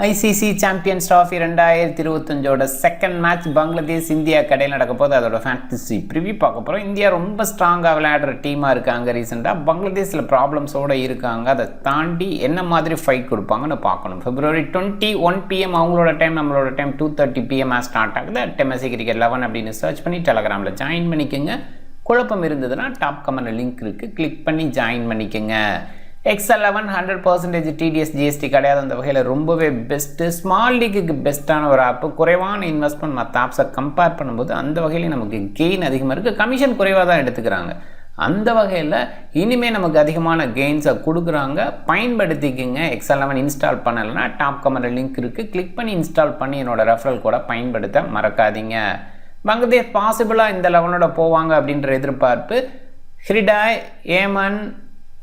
ICC champions trophy 2025 second match Bangladesh India கடையில் நடக்க போது அதோட ஃபேண்டசி ப்ரிவியூ பார்க்க போகிறோம். இந்தியா ரொம்ப ஸ்ட்ராங்காக விளையாடுற டீமாக இருக்காங்க. ரீசெண்டாக பங்களாதேஷில் ப்ராப்ளம்ஸோடு இருக்காங்க. அதை தாண்டி என்ன மாதிரி ஃபைட் கொடுப்பாங்கன்னு பார்க்கணும். February 21 PM அவங்களோட டைம், நம்மளோட டைம் 2:30 PM ஸ்டார்ட் ஆகுது. MSC Cricket 11 அப்படின்னு சர்ச் பண்ணி டெலகிராமில் ஜாயின் பண்ணிக்கோங்க. குழப்பம் இருந்ததுன்னா டாப் கமெண்ட் லிங்க் இருக்குது, கிளிக் பண்ணி ஜாயின் பண்ணிக்கோங்க. XL11 100% TDS GST கிடையாது. அந்த வகையில் ரொம்பவே பெஸ்ட்டு, ஸ்மால் லீக்குக்கு பெஸ்ட்டான ஒரு ஆப்பு. குறைவான இன்வெஸ்ட்மெண்ட் மற்ற ஆப்ஸை கம்பேர் பண்ணும்போது அந்த வகையில் நமக்கு கெயின் அதிகமாக இருக்குது. கமிஷன் குறைவாக தான் எடுத்துக்கிறாங்க. அந்த வகையில் இனிமேல் நமக்கு அதிகமான கெயின்ஸை கொடுக்குறாங்க, பயன்படுத்திக்கோங்க. XL11 இன்ஸ்டால் பண்ணலைன்னா டாப் கமெண்ட் லிங்க் இருக்குது, கிளிக் பண்ணி இன்ஸ்டால் பண்ணி என்னோடய ரெஃபரல் கூட பயன்படுத்த மறக்காதீங்க. பங்களாதேஷ் பாசிபிளாக இந்த லெவனோட போவாங்க அப்படின்ற எதிர்பார்ப்பு. ஹிரிடாய், ஏமன்,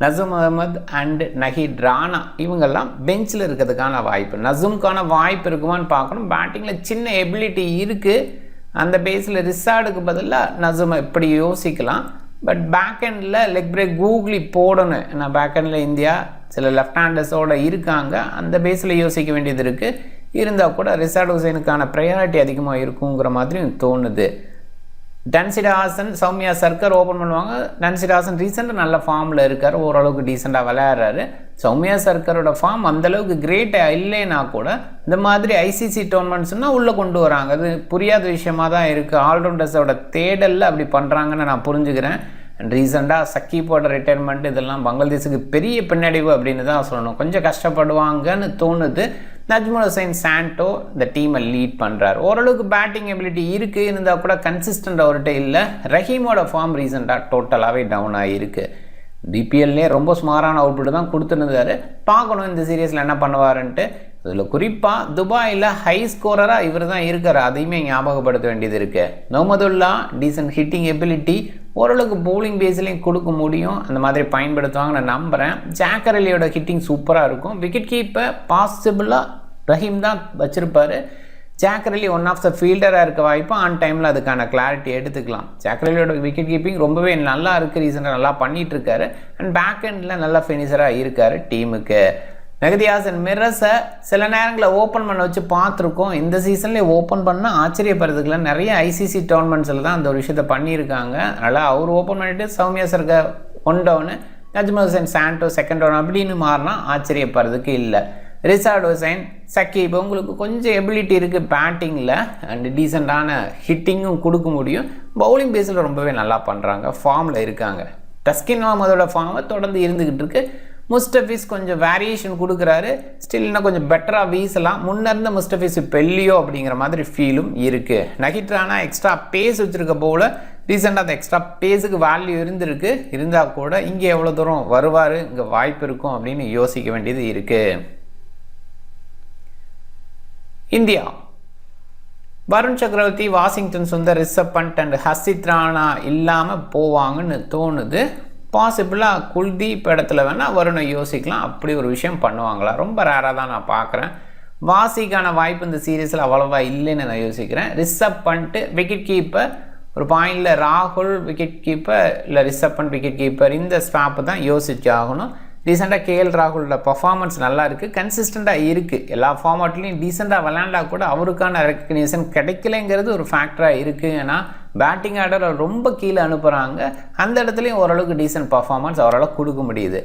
நசூம் அகமது அண்ட் நஹீத் ராணா இவங்கெல்லாம் பெஞ்சில் இருக்கிறதுக்கான வாய்ப்பு. நசூம்க்கான வாய்ப்பு இருக்குமான்னு பார்க்கணும். பேட்டிங்கில் சின்ன எபிலிட்டி இருக்குது. அந்த பேஸில் ரிசார்டுக்கு பதிலாக நசூமை இப்படி யோசிக்கலாம். பட் பேக்கெண்டில் லெக் பிரேக் கூகுளி போடணும். ஏன்னா பேக்கெண்டில் இந்தியா சில லெஃப்ட் ஹேண்டர்ஸோடு இருக்காங்க. அந்த பேஸில் யோசிக்க வேண்டியது இருக்குது. இருந்தால் கூட ரிசார்ட் ஹுசைனுக்கான ப்ரையாரிட்டி அதிகமாக இருக்குங்கிற மாதிரியும் தோணுது. டன்சிடா ஹாசன், சௌமியா சர்க்கர் ஓப்பன் பண்ணுவாங்க. டன்சிடா ஹாசன் ரீசெண்டாக நல்ல ஃபார்மில் இருக்கார், ஓரளவுக்கு டீசெண்டாக விளையாடுறாரு. சௌமியா சர்க்கரோட ஃபார்ம் அந்தளவுக்கு கிரேட்டாக இல்லைன்னா கூட இந்த மாதிரி ஐசிசி டோர்னமெண்ட்ஸ்னால் உள்ளே கொண்டு வராங்க. அது புரியாத விஷயமாக தான் இருக்குது. ஆல்ரவுண்டர்ஸோட தேடலில் அப்படி பண்ணுறாங்கன்னு நான் புரிஞ்சுக்கிறேன். ரீசெண்டாக சக்கீப்போட ரிட்டையர்மெண்ட் இதெல்லாம் பங்களாதேஷுக்கு பெரிய பின்னடைவு அப்படின்னு தான் சொல்லணும். கொஞ்சம் கஷ்டப்படுவாங்கன்னு தோணுது. நஜ்முல் ஹுசைன் சாண்டோ இந்த டீமை லீட் பண்ணுறாரு. ஓரளவுக்கு பேட்டிங் எபிலிட்டி இருக்குது, இருந்தால் கூட கன்சிஸ்டண்ட் அவர்கிட்ட இல்லை. ரஹீமோட ஃபார்ம் ரீசெண்டாக டோட்டலாகவே டவுன் ஆகிருக்கு. டிபிஎல்லே ரொம்ப சுமாரான அவுட்புட் தான் கொடுத்துருந்தாரு. பார்க்கணும் இந்த சீரியஸில் என்ன பண்ணுவாருன்ட்டு. இதில் குறிப்பாக துபாயில் ஹை ஸ்கோரராக இவர் தான் இருக்கார், அதையுமே ஞாபகப்படுத்த வேண்டியது இருக்குது. முகமதுல்லா டீசன்ட் ஹிட்டிங் எபிலிட்டி, ஓரளவுக்கு பவுலிங் பேஸ்லேயும் கொடுக்க முடியும். அந்த மாதிரி பயன்படுத்துவாங்க நான் நம்புகிறேன். ஜாக்கர் அலியோட ஹிட்டிங் சூப்பராக இருக்கும். விக்கெட் கீப்பர் பாசிபிளாக ரஹீம் தான் வச்சுருப்பார். ஜாக்கர் அலி ஒன் ஆஃப் த ஃபீல்டராக இருக்க வாய்ப்பு. ஆன் டைமில் அதுக்கான கிளாரிட்டி எடுத்துக்கலாம். ஜாக்கர் அலியோட விக்கெட் கீப்பிங் ரொம்பவே நல்லா இருக்குது, ரீசெண்டாக நல்லா பண்ணிகிட்ருக்காரு. அண்ட் பேக் எண்டில் நல்ல ஃபினிஷராக இருக்கார் டீமுக்கு. மெஹதி ஹாசன் மிரஸை சில நேரங்களில் ஓப்பன் பண்ண வச்சு பார்த்துருக்கோம். இந்த சீசன்லேயே ஓப்பன் பண்ணால் ஆச்சரியப்படுறதுக்குல நிறைய ஐசிசி டோர்னமெண்ட்ஸில் தான் அந்த ஒரு விஷயத்தை பண்ணியிருக்காங்க. அதனால் அவர் ஓப்பன் பண்ணிவிட்டு Soumya Sarkar 1 down, Najmul Hossain Shanto 2nd down அப்படின்னு மாறினா ஆச்சரியப்படுறதுக்கு இல்லை. ரிசார்ட் ஹுசைன், சக்கீப் உங்களுக்கு கொஞ்சம் எபிலிட்டி இருக்குது பேட்டிங்கில் அண்ட் டீசெண்டான ஹிட்டிங்கும் கொடுக்க முடியும். பவுலிங் பேஸில் ரொம்பவே நல்லா பண்ணுறாங்க, ஃபார்மில் இருக்காங்க. தஸ்கின் அகமதோட ஃபார்மை தொடர்ந்து இருந்துக்கிட்டு இருக்கு. முஸ்டபிஸ் கொஞ்சம் வேரியேஷன் கொடுக்குறாரு. ஸ்டில் இன்னும் கொஞ்சம் பெட்டராக வீசலாம். முன்னிருந்த முஸ்டபிஸ் பெல்லியோ அப்படிங்கிற மாதிரி ஃபீலும் இருக்குது. நஹீத் ராணா எக்ஸ்ட்ரா பேஸ் வச்சுருக்க போல் ரீசெண்டாக அந்த எக்ஸ்ட்ரா பேஸுக்கு வேல்யூ இருந்திருக்கு. இருந்தால் கூட இங்கே எவ்வளோ தூரம் வருவார், இங்கே வாய்ப்பு இருக்கும் அப்படின்னு யோசிக்க வேண்டியது இருக்குது. இந்தியா வருண் சக்கரவர்த்தி, வாஷிங்டன் சுந்தர், ரிஷப் பண்ட் அண்ட் ஹர்ஷித் ராணா இல்லாமல் போவாங்கன்னு தோணுது. பாசிபிளாக குல்தீப் இடத்துல வேணால் வருணை யோசிக்கலாம். அப்படி ஒரு விஷயம் பண்ணுவாங்களா? ரொம்ப ரேராக தான் நான் பார்க்குறேன். வாசிக்கான வாய்ப்பு இந்த சீரீஸில் அவ்வளோவா இல்லைன்னு நான் யோசிக்கிறேன். ரிஷப் பண்ட்டு விக்கெட் கீப்பர் ஒரு பாயிண்டில், ராகுல் விக்கெட் கீப்பர் இல்லை ரிஷப் பண்ட் விக்கெட் கீப்பர், இந்த ஸ்வாப்பு தான் யோசிச்சு ஆகணும். ரீசெண்டாக KL ராகுலோட பர்ஃபார்மன்ஸ் நல்லா இருக்குது, கன்சிஸ்டண்ட்டாக இருக்குது. எல்லா ஃபார்மேட்லேயும் டீசெண்டாக விளையாண்டா கூட அவருக்கான ரெக்கக்னிஷன் கிடைக்கலைங்கிறது ஒரு ஃபேக்டராக இருக்குது. ஏன்னா பேட்டிங் ஆர்டர் ரொம்ப கீழே அனுப்புகிறாங்க. அந்த இடத்துலையும் ஓரளவுக்கு டீசென்ட் பர்ஃபார்மன்ஸ் அவரால் கொடுக்க முடியுது.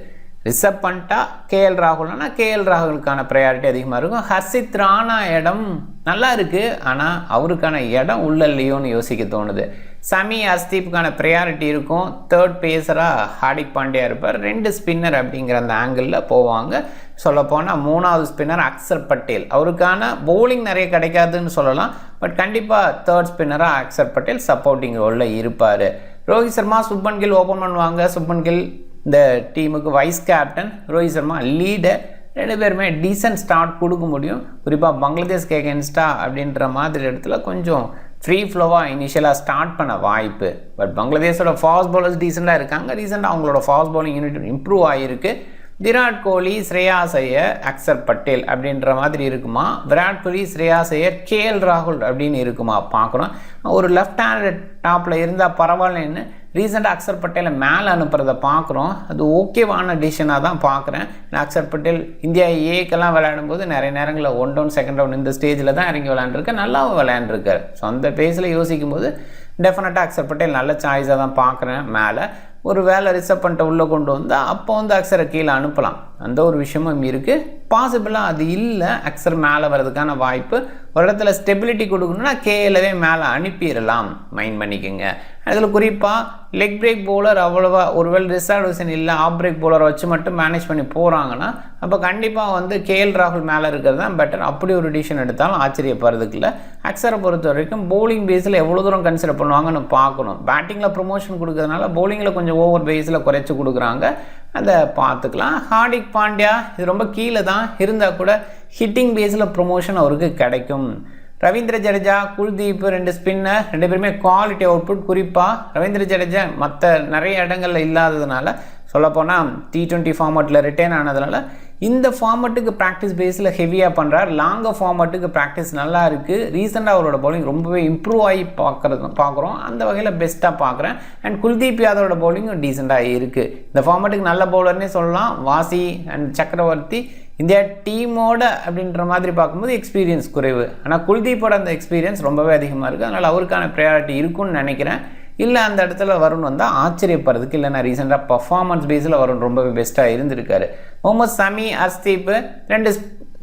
ரிஷப் பண்ணிட்டா KL ராகுல்னா KL ராகுலுக்கான ப்ரையாரிட்டி அதிகமாக இருக்கும். ஹர்ஷித் ராணா இடம் நல்லா இருக்குது, ஆனால் அவருக்கான இடம் உள்ள இல்லையோன்னு யோசிக்க தோணுது. சமி அஸ்தீப்புக்கான ப்ரையாரிட்டி இருக்கும். 3rd பேஸராக ஹார்திக் பாண்டியா இருப்பார். 2 ஸ்பின்னர் அப்படிங்கிற அந்த ஆங்கிளில் போவாங்க. சொல்லப்போனால் 3வது ஸ்பின்னர் அக்சர் பட்டேல், அவருக்கான பவுலிங் நிறைய கிடைக்காதுன்னு சொல்லலாம். பட் கண்டிப்பாக 3rd ஸ்பின்னராக அக்சர் பட்டேல் சப்போர்ட்டிங் ரோலில் இருப்பார். ரோஹித் சர்மா, சுப்மன் கில் ஓப்பன் பண்ணுவாங்க. சுப்மன் கில் இந்த டீமுக்கு vice captain, Rohit Sharma leader. 2 பேருமே டீசன்ட் ஸ்டார்ட் கொடுக்க முடியும். குறிப்பாக பங்களாதேஷ்க்கு எகென்ஸ்டா அப்படின்ற மாதிரி இடத்துல கொஞ்சம் ஃப்ரீ ஃப்ளோவாக இனிஷியலாக ஸ்டார்ட் பண்ண வாய்ப்பு. பட் பங்களாதேஷோட ஃபாஸ்ட் பவுலர்ஸ் டீசெண்டாக இருக்காங்க. ரீசெண்டாக அவங்களோட ஃபாஸ்ட் பவுலிங் யூனிட் இம்ப்ரூவ் ஆகிருக்கு. விராட் கோலி, ஸ்ரேயாஸ் ஐயர், அக்சர் பட்டேல் அப்படின்ற மாதிரி இருக்குமா? விராட் கோலி, ஸ்ரேயாஸ் ஐயர், KL ராகுல் அப்படின்னு இருக்குமா பார்க்கணும். ஒரு லெஃப்ட் ஹேண்ட் டாப்பில் இருந்தால் பரவாயில்லன்னு ரீசெண்டாக அக்ஷர் பட்டேலை மேலே அனுப்புறதை பார்க்குறோம். அது ஓகேவான டிசிஷனாக தான் பார்க்குறேன். அக்ஷர் பட்டேல் இந்தியா ஏக்கெல்லாம் விளையாடும்போது நிறைய நேரங்களில் 1 டவுன் 2nd ரவுண்ட் இந்த ஸ்டேஜில் தான் இறங்கி விளையாண்டுருக்கேன், நல்லாவும் விளையாண்டுருக்காரு. ஸோ அந்த பேஸில் யோசிக்கும் போது டெஃபினட்டாக அக்ஷர் பட்டேல் நல்ல சாய்ஸாக தான் பார்க்குறேன். மேலே ஒரு வேலை ரிசர்வ் பண்ணிட்டு உள்ளே கொண்டு வந்தால் அப்போ அக்ஷரை கீழே அனுப்பலாம், அந்த ஒரு விஷயமும் இருக்குது. பாசிபிளாக அது இல்லை, அக்ஷர் மேலே வர்றதுக்கான வாய்ப்பு. ஒரு இடத்துல ஸ்டெபிலிட்டி கொடுக்கணுன்னா கேஎலவே மேலே அனுப்பிடலாம், மைண்ட் பண்ணிக்கோங்க. அதில் குறிப்பாக லெக் பிரேக் பவுலர் அவ்வளோவா ஒருவேளை ரிசர்வேஷன் இல்லை, ஆஃப் பிரேக் பவுலரை வச்சு மட்டும் மேனேஜ் பண்ணி போகிறாங்கன்னா அப்போ கண்டிப்பாக கேஎல் ராகுல் மேலே இருக்கிறது தான் பெட்டர். அப்படி ஒரு டிசிஷன் எடுத்தாலும் ஆச்சரியப்படுறதுக்கு இல்லை. அக்ஷரை பொறுத்த வரைக்கும் பவுலிங் பேஸில் எவ்வளோ தூரம் கன்சிடர் பண்ணுவாங்கன்னு பார்க்கணும். பேட்டிங்கில் ப்ரொமோஷன் கொடுக்கறதுனால பவுலிங்கில் கொஞ்சம் ஓவர் பேஸில் குறைச்சி கொடுக்குறாங்க, அதை பார்த்துக்கலாம். ஹார்திக் பாண்டியா இது ரொம்ப கீழே தான் இருந்தால் கூட ஹிட்டிங் பேஸில் ப்ரொமோஷன் அவருக்கு கிடைக்கும். ரவீந்திர ஜடேஜா, குல்தீப் 2 ஸ்பின்னர் 2 பேருமே குவாலிட்டி அவுட்புட். குறிப்பாக ரவீந்திர ஜடேஜா மற்ற நிறைய இடங்களில் இல்லாததுனால, சொல்லப்போனால் T20 ஃபார்மேட்டில் ரிட்டைன் ஆனதுனால இந்த ஃபார்மேட்டுக்கு ப்ராக்டிஸ் பேஸில் ஹெவியாக பண்ணுறார். லாங்கர் ஃபார்மேட்டுக்கு ப்ராக்டிஸ் நல்லா இருக்குது. ரீசெண்டாக அவரோட பவுலிங் ரொம்பவே இம்ப்ரூவ் ஆகி பார்க்குறோம், அந்த வகையில் பெஸ்ட்டாக பார்க்குறேன். அண்ட் குல்தீப் யாதவோட பவுலிங்கும் டீசெண்டாக இருக்குது. இந்த ஃபார்மேட்டுக்கு நல்ல பவுலர்னே சொல்லலாம். வாசி அண்ட் சக்கரவர்த்தி இந்தியா டீமோட அப்படின்ற மாதிரி பார்க்கும்போது எக்ஸ்பீரியன்ஸ் குறைவு, ஆனால் குல்தீப்போட அந்த எக்ஸ்பீரியன்ஸ் ரொம்பவே அதிகமாக இருக்குது. அதனால் அவருக்கான ப்ரையாரிட்டி இருக்குன்னு நினைக்கிறேன். இல்லை அந்த இடத்துல வருண் வந்தால் ஆச்சரியப்படுறதுக்கு இல்லை. நான் ரீசெண்டாக பர்ஃபார்மன்ஸ் பேஸில் வருண் ரொம்பவே பெஸ்ட்டாக இருந்திருக்காரு. முகமது சமி, அர்ஸ்தீப் 2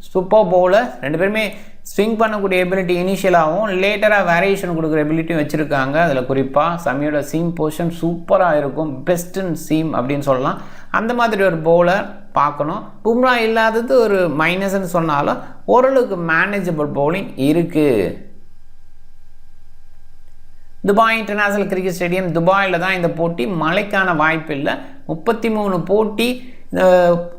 சூப்பர் பவுலர், 2 பேருமே ஸ்விங் பண்ணக்கூடிய எபிலிட்டி இனிஷியலாகவும் லேட்டராக வேரியேஷன் கொடுக்குற எபிலிட்டியும் வச்சுருக்காங்க. அதில் குறிப்பாக சமியோட சீம் பொசிஷன் சூப்பராக இருக்கும், பெஸ்ட் இன் சீம் அப்படின்னு சொல்லலாம். அந்த மாதிரி ஒரு பவுலர் பார்க்கணும். பும்ரா இல்லாதது ஒரு மைனஸ்ன்னு சொன்னாலும் ஓரளவுக்கு மேனேஜபிள் பவுலிங் இருக்குது. துபாய் இன்டர்நேஷ்னல் கிரிக்கெட் ஸ்டேடியம் துபாயில் தான் இந்த போட்டி. மழைக்கான வாய்ப்பு இல்லை. 33 போட்டி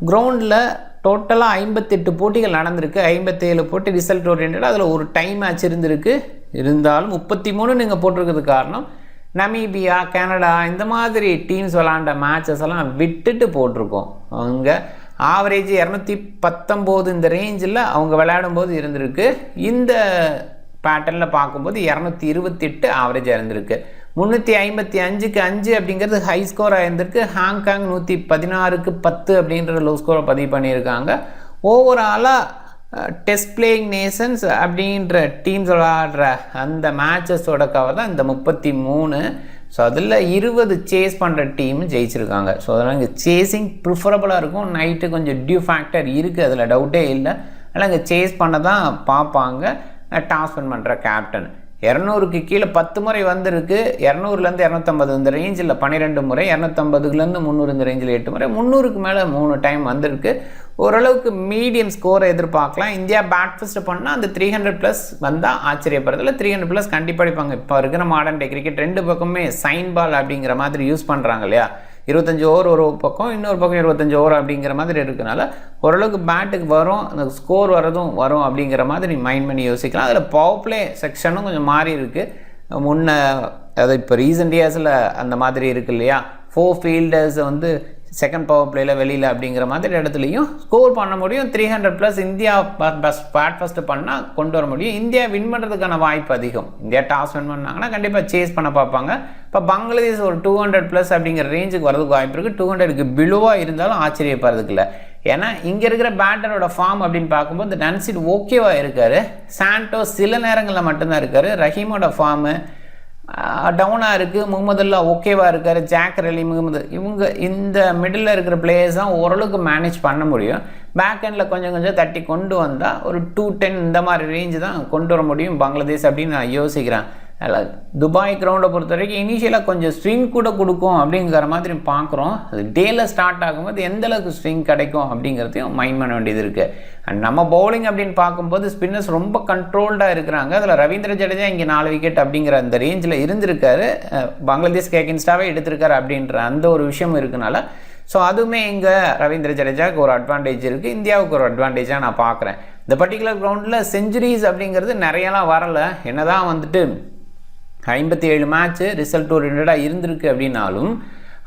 கிரவுண்டில் டோட்டலாக 58 போட்டிகள் நடந்திருக்கு. 57 போட்டி ரிசல்ட் ஓரியன்ட், அதில் ஒரு டைம் மேட்ச் இருந்திருக்கு. இருந்தாலும் 33 நீங்கள் போட்டிருக்கிறது காரணம் நமீபியா, கனடா இந்த மாதிரி டீம்ஸ் விளாண்ட மேட்சஸ் எல்லாம் விட்டுட்டு போட்டிருக்கோம். அவங்க ஆவரேஜ் 219 இந்த ரேஞ்சில் அவங்க விளையாடும்போது இருந்திருக்கு. இந்த பேட்டர்னில் பார்க்கும்போது 228 ஆவரேஜாக இருந்திருக்கு. 355க்கு 5 அப்படிங்கிறது ஹை ஸ்கோராக இருந்திருக்கு. ஹாங்காங் 116க்கு 10 அப்படின்ற லோ ஸ்கோரை பதிவு பண்ணியிருக்காங்க. ஓவராலாக டெஸ்ட் பிளேயிங் நேஷன்ஸ் அப்படின்ற டீம்ஸ் விளையாடுற அந்த மேட்சஸோட கவர் தான் இந்த 33. ஸோ அதில் 20 சேஸ் பண்ணுற டீம் ஜெயிச்சிருக்காங்க. ஸோ அதனால் இங்கே சேஸிங் ப்ரிஃபரபுளாக இருக்கும். நைட்டு கொஞ்சம் டியூ ஃபேக்டர் இருக்குது, அதில் டவுட்டே இல்லை. அதனால் இங்கே சேஸ் பண்ண தான் பார்ப்பாங்க டாஸ் வின் பண்ணுற கேப்டன். 200க்கு கீழே 10 முறை வந்திருக்கு. 200லேருந்து 250 இந்த ரேஞ்சில் 12 முறை, 250லேருந்து 300 இந்த ரேஞ்சில் 8 முறை, 300க்கு மேலே 3 டைம் வந்திருக்கு. ஓரளவுக்கு மீடியம் ஸ்கோரை எதிர்பார்க்கலாம். இந்தியா பேட் ஃபர்ஸ்ட் பண்ணால் அந்த 300+ வந்தால் ஆச்சரியப்படுறதில்ல. 300+ கண்டிப்பாக அடிப்பாங்க. இப்போ இருக்கிற மாடர்ன் டே கிரிக்கெட் 2 பக்கமே சைன் பால் அப்படிங்கிற மாதிரி யூஸ் பண்ணுறாங்க இல்லையா. 25 ஓவர் ஒரு பக்கம், இன்னொரு பக்கம் 25 ஓவர் அப்படிங்கிற மாதிரி இருக்கனால ஓரளவுக்கு பேட்டுக்கு வரும், அந்த ஸ்கோர் வரும் அப்படிங்கிற மாதிரி மைண்ட் பண்ணி யோசிக்கலாம். அதில் பவர் பிளே செக்ஷனும் கொஞ்சம் மாறி இருக்குது. முன்ன அது இப்போ ரீசெண்ட் இயர்ஸில் அந்த மாதிரி இருக்குது இல்லையா. 4 ஃபீல்டர்ஸ் செகண்ட் பவர் பிளேயில் வெளியில் அப்படிங்கிற மாதிரி இடத்துலையும் ஸ்கோர் பண்ண முடியும். 300+ இந்தியா பேட் ஃபஸ்ட்டு பண்ணால் கொண்டு வர முடியும். இந்தியா வின் பண்ணுறதுக்கான வாய்ப்பு அதிகம். இந்தியா டாஸ் வின் பண்ணாங்கன்னா கண்டிப்பாக சேஸ் பண்ண பார்ப்பாங்க. இப்போ பங்களாதேஷ் ஒரு 200+ அப்படிங்கிற ரேஞ்சுக்கு வரதுக்கு வாய்ப்பு இருக்குது. 200க்கு பிலோவாக இருந்தாலும் ஆச்சரியப்படுறதுக்கு இல்லை. ஏன்னா இங்கே இருக்கிற பேட்டரோட ஃபார்ம் அப்படின்னு பார்க்கும்போது டன்சிட் ஓகேவாக இருக்கார். சாண்டோஸ் சில நேரங்களில் மட்டும்தான் இருக்கார். ரஹீமோட ஃபார்மு டவுனாக இருக்குது. முகமதுல்லா ஓகேவாக இருக்கார். ஜாக்கர் அலி, முகமது இவங்க இந்த மிடில் இருக்கிற பிளேயர்ஸ் தான் ஓரளவுக்கு மேனேஜ் பண்ண முடியும். பேக் எண்டில் கொஞ்சம் தட்டி கொண்டு வந்தால் ஒரு 210 இந்த மாதிரி ரேஞ்சு தான் கொண்டு வர முடியும் பங்களாதேஷ் அப்படின்னு நான் யோசிக்கிறேன். அதில் துபாய் கிரவுண்டை பொறுத்த வரைக்கும் இனிஷியலாக கொஞ்சம் ஸ்விங் கூட கொடுக்கும் அப்படிங்கிற மாதிரி பார்க்குறோம். அது டேயில் ஸ்டார்ட் ஆகும்போது எந்தளவுக்கு ஸ்விங் கிடைக்கும் அப்படிங்கிறதையும் மைண்ட் பண்ண வேண்டியது இருக்குது. அண்ட் நம்ம பவுலிங் அப்படின்னு பார்க்கும்போது ஸ்பின்னர்ஸ் ரொம்ப கண்ட்ரோல்டாக இருக்கிறாங்க. அதில் ரவீந்திர ஜடேஜா இங்கே 4 விக்கெட் அப்படிங்கிற அந்த ரேஞ்சில் இருந்திருக்காரு. பங்களாதேஷ்க்கு எகென்ஸ்டாகவே எடுத்திருக்காரு அப்படின்ற அந்த ஒரு விஷயம் இருக்கனால ஸோ அதுவுமே இங்கே ரவீந்திர ஜடேஜாவுக்கு ஒரு அட்வான்டேஜ் இருக்குது, இந்தியாவுக்கு ஒரு அட்வான்டேஜாக நான் பார்க்குறேன். இந்த பர்டிகுலர் கிரவுண்டில் செஞ்சுரிஸ் அப்படிங்கிறது நிறையலாம் வரலை. என்னதான் 57 மேட்ச்சு ரிசல்ட் ஓரியன்டாக இருந்திருக்கு அப்படின்னாலும்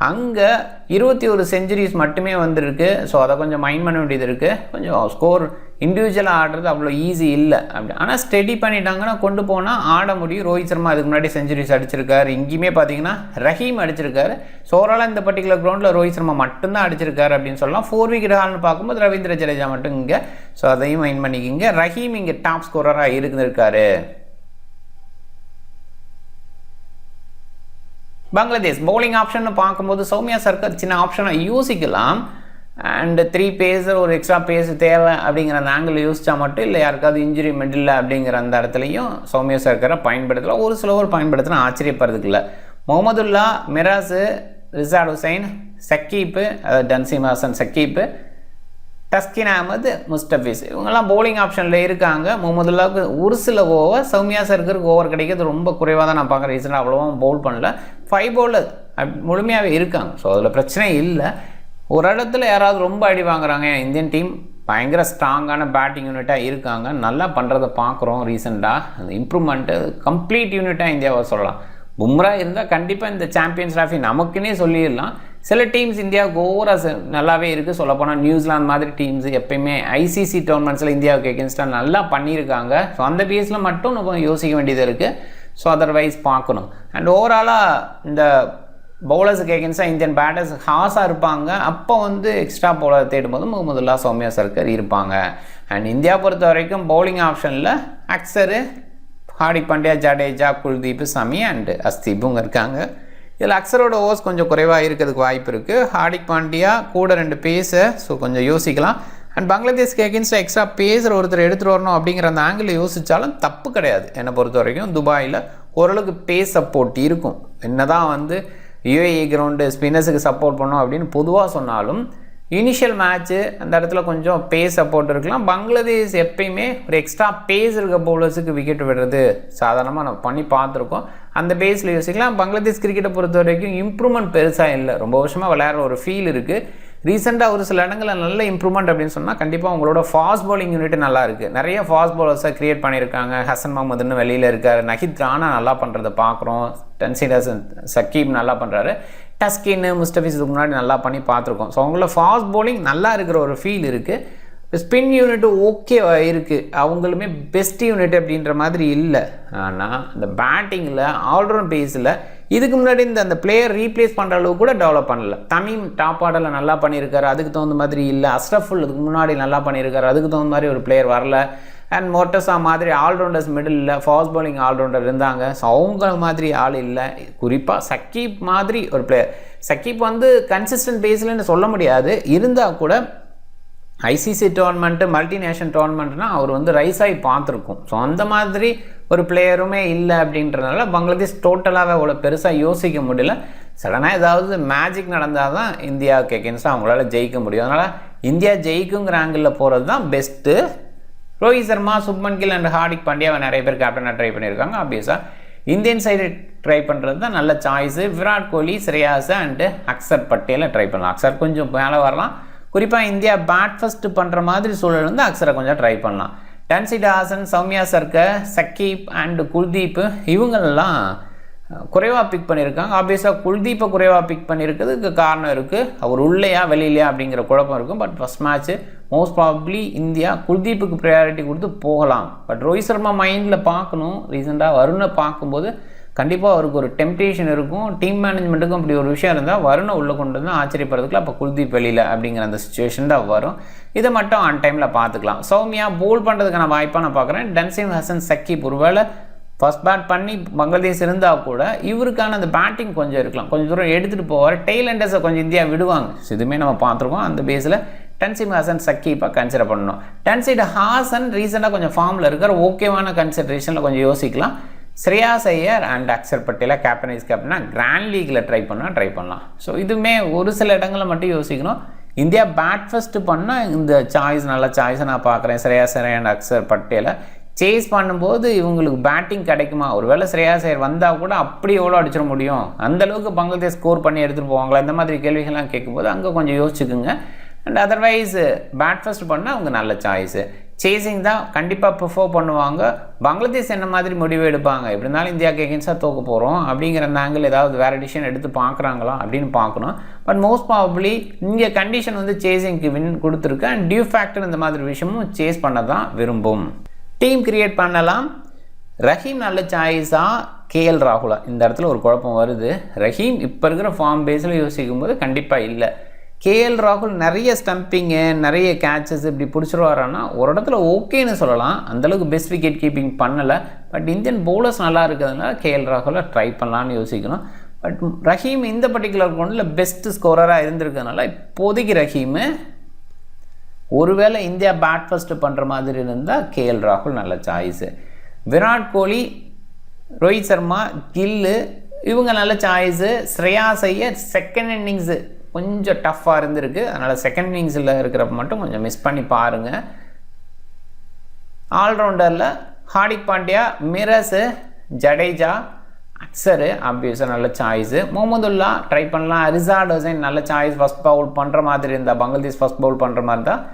அங்கே 21 செஞ்சுரிஸ் மட்டுமே வந்திருக்கு. ஸோ அதை கொஞ்சம் மைண்ட் பண்ண வேண்டியது இருக்குது. கொஞ்சம் ஸ்கோர் இண்டிவிஜுவலாக ஆடுறது அவ்வளோ ஈஸி இல்லை அப்படி. ஆனால் ஸ்டெடி பண்ணிட்டாங்கன்னா கொண்டு போனால் ஆட முடியும். ரோஹித் சர்மா அதுக்கு முன்னாடி செஞ்சுரிஸ் அடிச்சிருக்காரு. இங்கேயுமே பார்த்தீங்கன்னா ரஹீம் அடிச்சிருக்காரு. ஸோ ஓவராலாக இந்த பர்டிகுலர் கிரவுண்டில் ரோஹித் சர்மா மட்டும்தான் அடிச்சிருக்காரு அப்படின்னு சொல்லலாம். 4 விக்கெட் ஹால்னு பார்க்கும்போது ரவீந்திர ஜடேஜா மட்டும் இங்கே. ஸோ அதையும் மைண்ட் பண்ணிக்கிங்க. ரஹீம் இங்கே டாப் ஸ்கோரராக இருந்திருக்காரு. பங்களாதேஷ் பவுலிங் ஆப்ஷன் பார்க்கும்போது சௌமியா சர்கர் சின்ன ஆப்ஷனை யோசிக்கலாம். அண்ட் 3 பேஸர் ஒரு எக்ஸ்ட்ரா பேஸ் தேவை அப்படிங்கிற அந்த ஆங்கிள் யோசிச்சா மட்டும் இல்லை, யாருக்காவது இன்ஜுரி மிடில் அப்படிங்கிற அந்த இடத்துலையும் சௌமியா சர்கரை பயன்படுத்தலாம். ஒரு சில ஓவர் பயன்படுத்தினா ஆச்சரியப்படுறதுக்கு இல்லை. முகமதுல்லா, மிராஸு, ரிசாட் ஹுசைன், சக்கீப்பு, டன்சிம் ஹசன் சக்கீப்பு, டஸ்கின் அகமது, முஸ்டபிஸ் இவங்கெல்லாம் பவுலிங் ஆப்ஷனில் இருக்காங்க. முகமதுல்லாவுக்கு ஒரு சில ஓவர், சௌமியா சர்கருக்கு ஓவர் கிடைக்கிறது ரொம்ப குறைவாக தான் நான் பார்க்குறேன். ரீசெண்டாக அவ்வளோவா பவுல் பண்ணல. 5 பவுலர் முழுமையாகவே இருக்காங்க. ஸோ அதில் பிரச்சனை இல்லை. ஒரு இடத்துல யாராவது ரொம்ப அடி வாங்குறாங்க. இந்தியன் டீம் பயங்கர ஸ்ட்ராங்கான பேட்டிங் யூனிட்டாக இருக்காங்க. நல்லா பண்ணுறதை பார்க்குறோம் ரீசெண்டாக. அந்த இம்ப்ரூவ்மெண்ட்டு கம்ப்ளீட் யூனிட்டாக இந்தியாவை சொல்லலாம். பும்ரா இருந்தால் கண்டிப்பாக இந்த சாம்பியன்ஸ் ட்ராஃபி நமக்குன்னே சொல்லிடலாம். சில டீம்ஸ் இந்தியாவுக்கு ஓவராக நல்லாவே இருக்குது. சொல்லப்போனால் நியூசிலாந்து மாதிரி டீம்ஸ் எப்பயுமே ஐசிசி டோர்னமெண்ட்ஸில் இந்தியாவுக்கு எகென்ஸ்டாக நல்லா பண்ணியிருக்காங்க. ஸோ அந்த பேஸில் மட்டும் நம்ம யோசிக்க வேண்டியது இருக்குது. ஸோ அதர்வைஸ் பார்க்கணும். அண்ட் ஓவராலாக இந்த பவுலர்ஸுக்கு எகென்ஸ்டாக இந்தியன் பேட்டர்ஸ் ஹாஸாக இருப்பாங்க. அப்போ எக்ஸ்ட்ரா பவுலர் தேடும்போது முகமதுல்லா, சௌமியா சர்கர் இருப்பாங்க. அண்ட் இந்தியா பொறுத்த வரைக்கும் பவுலிங் ஆப்ஷனில் அக்சரு, ஹார்திக் பாண்டியா, ஜடேஜா, குல்தீப், சமி அண்டு அஸ்தீப் இவங்க இருக்காங்க. இதில் அக்சரோட ஓவர்ஸ் கொஞ்சம் குறைவாக இருக்கிறதுக்கு வாய்ப்பு இருக்குது. ஹார்திக் பாண்டியா கூட 2 பேஸை ஸோ கொஞ்சம் யோசிக்கலாம். அண்ட் பங்களாதேஷ்க்கு எகென்ஸ்டாக எக்ஸ்ட்ரா பேஸர் ஒருத்தர் எடுத்துகிட்டு வரணும் அப்படிங்கிற அந்த ஆங்கிள் யோசித்தாலும் தப்பு கிடையாது. என்னை பொறுத்த வரைக்கும் துபாயில் ஓரளவுக்கு பேஸ் சப்போர்ட் இருக்கும். என்ன தான் யுஏஇ கிரவுண்டு ஸ்பின்னர்ஸுக்கு சப்போர்ட் பண்ணோம் அப்படின்னு பொதுவாக சொன்னாலும் இனிஷியல் மேட்ச்சு அந்த இடத்துல கொஞ்சம் பேஸ் சப்போர்ட் இருக்கலாம். பங்களாதேஷ் எப்பயுமே ஒரு எக்ஸ்ட்ரா பேஸ் இருக்க பவுலர்ஸுக்கு விக்கெட் விடுறது சாதாரணமாக நம்ம பண்ணி பார்த்துருக்கோம். அந்த பேஸில் யோசிக்கலாம். பங்களாதேஷ் கிரிக்கெட்டை பொறுத்த வரைக்கும் இம்ப்ரூவ்மெண்ட் பெருசாக இல்லை. ரொம்ப வருஷமாக விளையாடுற ஒரு ஃபீல் இருக்குது. ரீசெண்டாக ஒரு சில இடங்களில் நல்ல இம்ப்ரூவ்மெண்ட் அப்படின்னு சொன்னால் கண்டிப்பாக உங்களோட ஃபாஸ்ட் பவுலிங் யூனிட் நல்லா இருக்குது. நிறைய ஃபாஸ்ட் பவுலர்ஸை க்ரியேட் பண்ணியிருக்காங்க. ஹசன் முகமதுன்னு வெளியில் இருக்கார். நஹித் ரானா நல்லா பண்ணுறதை பார்க்குறோம். டன்சிம் ஹசன் சக்கீப் நல்லா பண்ணுறாரு. டஸ்கின்னு, முஸ்டபிஸ் இதுக்கு முன்னாடி நல்லா பண்ணி பார்த்துருக்கோம். ஸோ அவங்கள ஃபாஸ்ட் பவுலிங் நல்லா இருக்கிற ஒரு ஃபீல் இருக்குது. ஸ்பின் யூனிட்டு ஓகே இருக்குது. அவங்களுமே பெஸ்ட் யூனிட் அப்படின்ற மாதிரி இல்லை. ஆனால் இந்த பேட்டிங்கில் ஆல்ரவுண்ட் பேஸில் இதுக்கு முன்னாடி அந்த பிளேயர் ரீப்ளேஸ் பண்ணுற அளவுக்கு கூட டெவலப் பண்ணல. தமீம் டாப் ஆர்டரில் நல்லா பண்ணியிருக்காரு. அதுக்கு தகுந்த மாதிரி இல்லை. அஸ்ரஃபுல் இதுக்கு முன்னாடி நல்லா பண்ணியிருக்காரு. அதுக்கு தகுந்த மாதிரி ஒரு பிளேயர் வரல. அண்ட் மோட்டஸா மாதிரி ஆல்ரவுண்டர்ஸ் மிடில் இல்லை. ஃபாஸ்ட் பவுலிங் ஆல்ரவுண்டர் இருந்தாங்க. ஸோ அவங்க மாதிரி ஆள் இல்லை. குறிப்பாக சக்கீப் மாதிரி ஒரு பிளேயர். சக்கீப் கன்சிஸ்டன்ட் பேஸ்லன்னு சொல்ல முடியாது. இருந்தால் கூட ஐசிசி டோர்னமெண்ட்டு, மல்டிநேஷனல் டோர்னமெண்ட்னால் அவர் ரைஸ் ஆகி பார்த்துருக்கும். ஸோ அந்த மாதிரி ஒரு பிளேயருமே இல்லை அப்படின்றதுனால பங்களாதேஷ் டோட்டலாகவே அவ்வளோ பெருசாக யோசிக்க முடியல. சடனாக ஏதாவது மேஜிக் நடந்தால் தான் இந்தியாவுக்கு எகென்ஸ்டாக அவங்களால ஜெயிக்க முடியும். அதனால் இந்தியா ஜெயிக்குங்கிற ஆங்கிளில் போகிறது தான் பெஸ்ட்டு. ரோஹித் சர்மா, சுப்மன் கில் அண்ட் ஹார்திக் பாண்டியாவை நிறைய பேர் கேப்டனாக ட்ரை பண்ணியிருக்காங்க. ஆப்வியஸாக இந்தியன் சைடு ட்ரை பண்ணுறது தான் நல்ல சாய்ஸு. விராட் கோலி, ஸ்ரேயாஸ் அண்டு அக்சர் பட்டேலை ட்ரை பண்ணலாம். அக்சர் கொஞ்சம் மேலே வரலாம். குறிப்பாக இந்தியா பேட் ஃபஸ்ட்டு பண்ணுற மாதிரி சூழல் அக்சரை கொஞ்சம் ட்ரை பண்ணலாம். டன்சிம் ஹசன், சௌமியா சர்கர், சக்கீப் அண்டு குல்தீப் இவங்களெல்லாம் குறைவாக பிக் பண்ணியிருக்காங்க. ஆப்வியஸாக குல்தீப்பை குறைவாக பிக் பண்ணியிருக்கிறதுக்கு காரணம் இருக்குது. அவர் உள்ளேயா வெளியிலையா அப்படிங்கிற குழப்பம் இருக்கும். But first match most probably India குல்தீப்புக்கு ப்ரையாரிட்டி கொடுத்து போகலாம். பட் ரோஹித் சர்மா மைண்டில் பார்க்கணும். ரீசெண்டாக வருணை பார்க்கும்போது கண்டிப்பாக அவருக்கு ஒரு டெம்ப்டேஷன் இருக்கும். டீம் மேனேஜ்மெண்ட்டுக்கும் அப்படி ஒரு விஷயம் இருந்தால் வருணை உள்ளே கொண்டு வந்து ஆச்சரியப்படுறதுக்குள்ள அப்போ குல்தீப் வெளியில் அப்படிங்கிற அந்த சுச்சுவேஷன் தான் வரும். இதை மட்டும் ஆன் டைமில் பார்த்துக்கலாம். சௌமியா போல் பண்ணுறதுக்கான வாய்ப்பாக நான் பார்க்குறேன். டன்சிம் ஹசன் சக்கீப் ஒருவேளை ஃபஸ்ட் பேட் பண்ணி பங்களாதேஷ் இருந்தால் கூட இவருக்கான அந்த பேட்டிங் கொஞ்சம் இருக்கலாம். கொஞ்சம் தூரம் எடுத்துகிட்டு போவார். டெய்ல் எண்டர்ஸை கொஞ்சம் இந்தியா விடுவாங்க. இதுவுமே நம்ம பார்த்துருக்கோம். அந்த பேஸில் டன்சிம் ஹசன் சக்கீப்பாக கன்சிடர் பண்ணணும். டன்சிம் ஹசன் ரீசெண்டாக கொஞ்சம் ஃபார்மில் இருக்கிற ஓகேவான கன்சிடரேஷனில் கொஞ்சம் யோசிக்கலாம். ஸ்ரேயாஸ் ஐயர் அண்ட் அக்சர் பட்டேலை கேப்டனா கிராண்ட் லீக்கில் ட்ரை பண்ணலாம். ஸோ இதுவுமே ஒரு சில இடங்களில் மட்டும் யோசிக்கணும். இந்தியா பேட் ஃபஸ்ட்டு பண்ணால் இந்த சாய்ஸ் நல்ல சாய்ஸை நான் பார்க்குறேன். ஸ்ரேயாஸ் ஐயர் அண்ட் அக்சர் பட்டேலை சேஸ் பண்ணும்போது இவங்களுக்கு பேட்டிங் கிடைக்குமா? ஒருவேளை ஸ்ரேயாஸ் ஐயர் வந்தால் கூட அப்படி எவ்வளோ அடிச்சிட முடியும்? அந்தளவுக்கு பங்களாதேஷ் ஸ்கோர் பண்ணி எடுத்துகிட்டு போவாங்களா? இந்த மாதிரி கேள்விகள்லாம் கேட்கும்போது அங்கே கொஞ்சம் யோசிச்சுக்குங்க. அண்ட் அதர்வைஸ் பேட் ஃபஸ்ட் பண்ணால் அவங்க நல்ல சாய்ஸு. சேசிங் தான் கண்டிப்பாக ப்ரிஃபர் பண்ணுவாங்க. பங்களாதேஷ் என்ன மாதிரி முடிவு எடுப்பாங்க, எப்படி இருந்தாலும் இந்தியாவுக்கு எகென்ஸ்டாக தோக்க போகிறோம் அப்படிங்கிற அந்த ஆங்கிள் ஏதாவது வேறு டிசிஷன் எடுத்து பார்க்குறாங்களா அப்படின்னு பார்க்கணும். பட் மோஸ்ட் ப்ராபப்ளி இங்கே கண்டிஷன் வந்து சேசிங்க்கு வின் கொடுத்துருக்கு. அண்ட் டியூ ஃபேக்டர் இந்த மாதிரி விஷயமும் சேஸ் பண்ண தான் விரும்பும். டீம் கிரியேட் பண்ணலாம். ரஹீம் நல்ல சாய்ஸா, கேஎல் ராகுலா? இந்த இடத்துல ஒரு குழப்பம் வருது. ரஹீம் இப்போ இருக்கிற ஃபார்ம் பேஸில் யோசிக்கும் போது கண்டிப்பாக இல்லை. கேஎல் ராகுல் நிறைய ஸ்டம்பிங்கு, நிறைய கேட்சஸ் இப்படி பிடிச்சிருவாரான்னா ஒரு இடத்துல ஓகேன்னு சொல்லலாம். அந்தளவுக்கு பெஸ்ட் விக்கெட் கீப்பிங் பண்ணலை. பட் இந்தியன் பவுலர்ஸ் நல்லா இருக்கிறதுனால கேஎல் ராகுலை ட்ரை பண்ணலான்னு யோசிக்கணும். பட் ரஹீம் இந்த பர்டிகுலர் ரவுண்டில் பெஸ்ட்டு ஸ்கோரராக இருந்திருக்கிறதுனால இப்போதைக்கு ரஹீமு, ஒருவேளை இந்தியா பேட் ஃபஸ்ட்டு பண்ணுற மாதிரி இருந்தால் கேஎல் ராகுல் நல்ல சாய்ஸு. விராட் கோலி, ரோஹித் சர்மா, கில்லு இவங்க நல்ல choice. Shreyas Iyer second innings கொஞ்சம் டஃப்பாக இருந்திருக்கு. அதனால் செகண்ட் இன்னிங்ஸில் இருக்கிறப்ப மட்டும் கொஞ்சம் மிஸ் பண்ணி பாருங்கள். ஆல்ரவுண்டரில் ஹார்திக் பாண்டியா, மிரஸு, ஜடேஜா, அக்சரு ஆப்வியஸாக நல்ல சாய்ஸு. முகமதுல்லா ட்ரை பண்ணலாம். ரிசார்ட் ஹுசைன் நல்ல சாய்ஸ். ஃபஸ்ட் பவுல் பண்ணுற மாதிரி இருந்தால், பங்களாதேஷ் ஃபஸ்ட் பவுல் பண்ணுற மாதிரி தான்.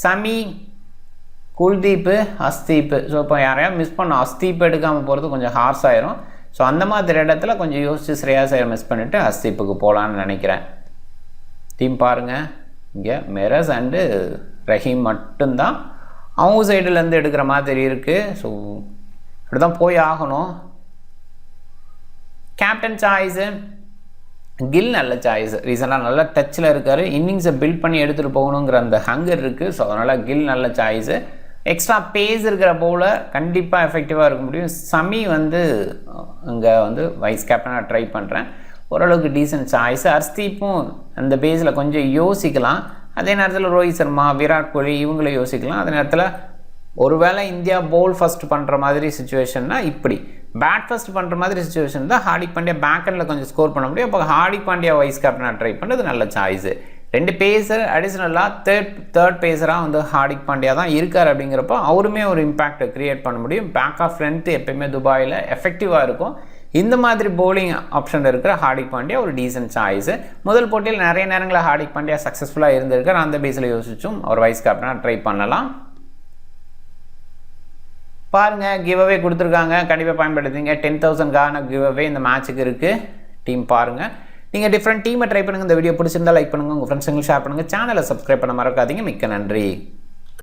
சமி, குல்தீப்பு, அஸ்தீப்பு. ஸோ இப்போ யாரையா மிஸ் பண்ணோம், அஸ்தீப் எடுக்காமல் போகிறது கொஞ்சம் ஹார்ஸ் ஆயிரும். ஸோ அந்த மாதிரி இடத்துல கொஞ்சம் யோசித்து ஸ்ரேயாஸ் ஐயர் மிஸ் பண்ணிவிட்டு அஸ்தீப்புக்கு போகலான்னு நினைக்கிறேன். டீம் பாருங்கள், இங்கே மிரஸ் அண்டு ரஹீம் மட்டும்தான் அவங்க சைடுலேருந்து எடுக்கிற மாதிரி இருக்குது. ஸோ இப்படி தான் போய் ஆகணும். கேப்டன் சாய்ஸு கில் நல்ல சாய்ஸ். ரீசெண்டாக நல்ல டச்சில் இருக்கார். இன்னிங்ஸை பில்ட் பண்ணி எடுத்துகிட்டு போகணுங்கிற அந்த ஹங்கர் இருக்குது. ஸோ அதனால் கில் நல்ல சாய்ஸு. எக்ஸ்ட்ரா பேஸ் இருக்கிற பவுலர் கண்டிப்பாக எஃபெக்டிவாக இருக்க முடியும். சமி வந்து இங்கே வந்து வைஸ் கேப்டனாக ட்ரை பண்ணுறேன். ஓரளவுக்கு டீசன்ட் சாய்ஸ். ஹர்ஷ்தீப்பும் அந்த பேஸில் கொஞ்சம் யோசிக்கலாம். அதே நேரத்தில் ரோஹித் சர்மா, விராட் கோலி இவங்கள யோசிக்கலாம். அதே நேரத்தில் ஒருவேளை இந்தியா பவுல் ஃபஸ்ட் பண்ணுற மாதிரி சுச்சுவேஷன்னா இப்படி, பேட் ஃபஸ்ட் பண்ணுற மாதிரி சுச்சுவேஷன் தான் ஹார்திக் பாண்டியா பேக்கெண்டில் கொஞ்சம் ஸ்கோர் பண்ண முடியும். அப்போ ஹார்திக் பாண்டியா வைஸ் கேப்டனாக ட்ரை பண்ணுறது நல்ல சாய்ஸு. 2 பேசர் அடிஷ்னலாக தேர்ட் பேஸராக வந்து ஹார்திக் பாண்டியா தான் இருக்கார். அப்படிங்கிறப்போ அவருமே ஒரு இம்பேக்டை க்ரியேட் பண்ண முடியும். பேக் ஆஃப் ஃப்ரண்ட் எப்பயுமே துபாயில் எஃபெக்டிவாக இருக்கும். இந்த மாதிரி பவுலிங் ஆப்ஷன் இருக்கிற ஹார்திக் பாண்டியா ஒரு டீசன்ட் சாய்ஸு. முதல் போட்டியில் நிறைய நேரங்களில் ஹார்திக் பாண்டியா சக்ஸஸ்ஃபுல்லாக இருந்திருக்கார். அந்த பேஸில் யோசிச்சும் அவர் வைஸ் கேப்டனாக ட்ரை பண்ணலாம். பாருங்கள், கிவ் அவே கொடுத்துருக்காங்க, கண்டிப்பாக பயன்படுத்துங்க. 10,000 கிவ் அவே இந்த மேட்ச்சுக்கு இருக்குது. டீம் பாருங்கள். நீங்கள் டிஃப்ரெண்ட் டீமை ட்ரை பண்ணுங்கள். இந்த வீடியோ பிடிச்சிருந்தால் லைக் பண்ணுங்கள், உங்கள் ஃப்ரெண்ட்ஸுங்களுக்கு ஷேர் பண்ணுங்கள். சேனலை சப்ஸ்கிரைப் பண்ண மறக்காதீங்க. மிக்க நன்றி.